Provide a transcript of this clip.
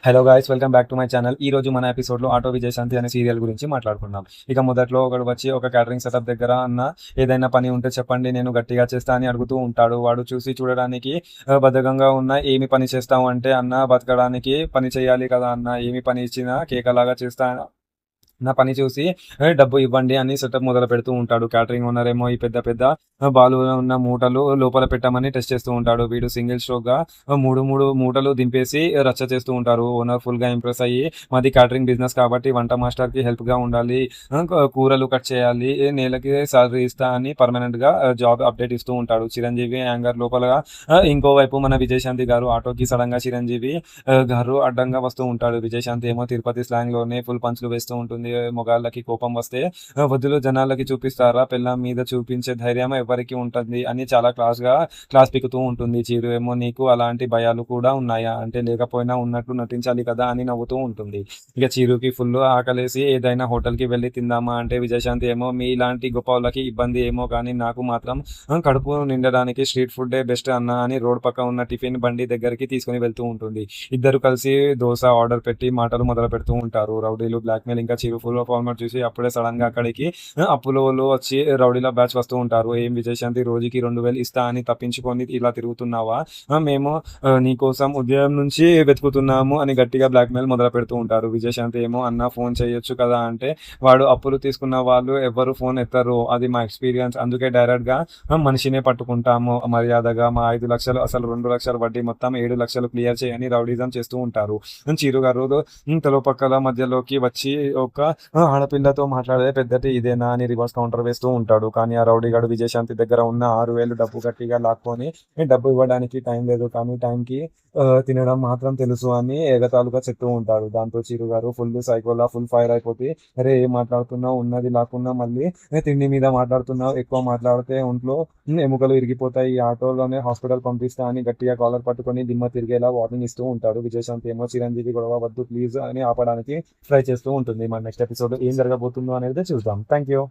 Hello guys, welcome back to my channel. ఈ రోజు మన ఎపిసోడ్లో ఆటో విజయశాంతి అనే సీరియల్ గురించి మాట్లాడుకుందాం. ఇక మొదట్లో ఒకడు వచ్చి ఒక క్యాటరింగ్ సెటప్ దగ్గర ఏదైనా పని ఉంటే చెప్పండి, నేను గట్టిగా చేస్తా అని అడుగుతూ ఉంటాడు. వాడు చూడడానికి బద్ధకంగా ఉన్న ఏమి పని చేస్తావు అంటే, అన్న బతకడానికి పని చేయాలి కదా అన్న, ఏమి పని ఇచ్చినా కేకలాగా చేస్తా, నా పని చూసి డబ్బు ఇవ్వండి అని సెటప్ మొదలు పెడుతూ ఉంటాడు. క్యాటరింగ్ ఓనర్ ఏమో ఈ పెద్ద పెద్ద బాలు ఉన్న మూటలు లోపల పెట్టమని టెస్ట్ చేస్తూ ఉంటాడు. వీడు సింగిల్ స్ట్రోక్ గా మూడు మూడు మూటలు దింపేసి రచ్చ చేస్తూ ఉంటారు. ఓనర్ ఫుల్ గా ఇంప్రెస్ అయ్యి, మాది క్యాటరింగ్ బిజినెస్ కాబట్టి వంట మాస్టర్ కి హెల్ప్ గా ఉండాలి, కూరలు కట్ చేయాలి, నెలకి సాలరీ ఇస్తా అని పర్మనెంట్ గా జాబ్ అప్డేట్ ఇస్తూ ఉంటాడు. చిరంజీవి యాంగర్ లోపల ఇంకోవైపు మన విజయశాంతి గారు ఆటోకి సడన్ గా చిరంజీవి గారు అడ్డంగా వస్తూ ఉంటాడు. విజయశాంతి ఏమో తిరుపతి స్లాంగ్ లోనే ఫుల్ పంచులు వేస్తూ ఉంటుంది. మొగాళ్ళకి కోపం వస్తే వద్దులు జనాలకి చూపిస్తారా, పెళ్ళాం మీద చూపించే ధైర్యం ఎవరికి ఉంటుంది అని చాలా క్లాస్ పిక్కుతూ ఉంటుంది. చీరు ఏమో నీకు అలాంటి భయాలు కూడా ఉన్నాయా అంటే, లేకపోయినా ఉన్నట్లు నటించాలి కదా అని నవ్వుతూ ఉంటుంది. ఇక చీరుకి ఫుల్ ఆకలేసి ఏదైనా హోటల్ కి వెళ్ళి తిందామా అంటే, విజయశాంతి ఏమో మీ ఇలాంటి గొప్ప వాళ్ళకి ఇబ్బంది ఏమో కానీ నాకు మాత్రం కడుపు నిండడానికి స్ట్రీట్ ఫుడ్ బెస్ట్ అన్న అని రోడ్ పక్క ఉన్న టిఫిన్ బండి దగ్గరికి తీసుకుని వెళ్తూ ఉంటుంది. ఇద్దరు కలిసి దోశ ఆర్డర్ పెట్టి మాటలు మొదలు పెడుతూ ఉంటారు. రౌడీలు బ్లాక్మెయిల్ ఇంకా చీరు ఫుల్ ఫార్మాట్ చూసి అప్పుడే సడన్ గా అక్కడికి అప్పులో వచ్చి రౌడీల బ్యాచ్ వస్తూ ఉంటారు. ఏం విజయశాంతి, రోజుకి 2000 ఇస్తా అని తప్పించుకొని ఇలా తిరుగుతున్నావా, మేము నీకోసం ఉదయం నుంచి వెతుకుతున్నాము అని గట్టిగా బ్లాక్మెయిల్ మొదలు పెడుతూ ఉంటారు. విజయశాంతి ఏమో అన్న ఫోన్ చేయొచ్చు కదా అంటే, వాడు అప్పులు తీసుకున్న వాళ్ళు ఎవరు ఫోన్ ఎత్తరు, అది మా ఎక్స్పీరియన్స్, అందుకే డైరెక్ట్ గా మనిషినే పట్టుకుంటాము, మర్యాదగా మా 5 లక్షలు అసలు 2 లక్షలు వడ్డీ మొత్తం 7 లక్షలు క్లియర్ చేయని రౌడీజం చేస్తూ ఉంటారు. చీరు గారు తలో పక్కల మధ్యలోకి వచ్చి ఒక ఆడపిల్లతో మాట్లాడే పెద్దటి ఇదేనా అని రివర్స్ కౌంటర్ వేస్తూ ఉంటాడు. కానీ ఆ రౌడీ గాడు విజయశాంతి దగ్గర ఉన్న 6000 డబ్బు గట్టిగా లాక్కొని, డబ్బు ఇవ్వడానికి టైం లేదు కానీ టైంకి తినడం మాత్రం తెలుసు అని ఎగతాళుగా చెప్తూ ఉంటాడు. దాంతో చీరు గారు ఫుల్ సైకోలా ఫుల్ ఫైర్ అయిపోతే, అరే ఏం మాట్లాడుతున్నావు, ఉన్నది లాక్కున్నా మళ్ళీ తిండి మీద మాట్లాడుతున్నావు, ఎక్కువ మాట్లాడితే ఒంట్లో ఎముకలు ఇరిగిపోతాయి, ఈ ఆటోలోనే హాస్పిటల్ పంపిస్తా అని గట్టిగా కాలర్ పట్టుకొని దిమ్మ తిరిగేలా వార్నింగ్ ఇస్తూ ఉంటాడు. విజయశాంతి ఏమో చిరంజీవి గొడవ వద్దు ప్లీజ్ అని ఆపడానికి ట్రై చేస్తూ ఉంటుంది. మన నెక్స్ట్ ఎపిసోడ్ ఏం జరగబోతుందో అనేది చూద్దాం. Thank you.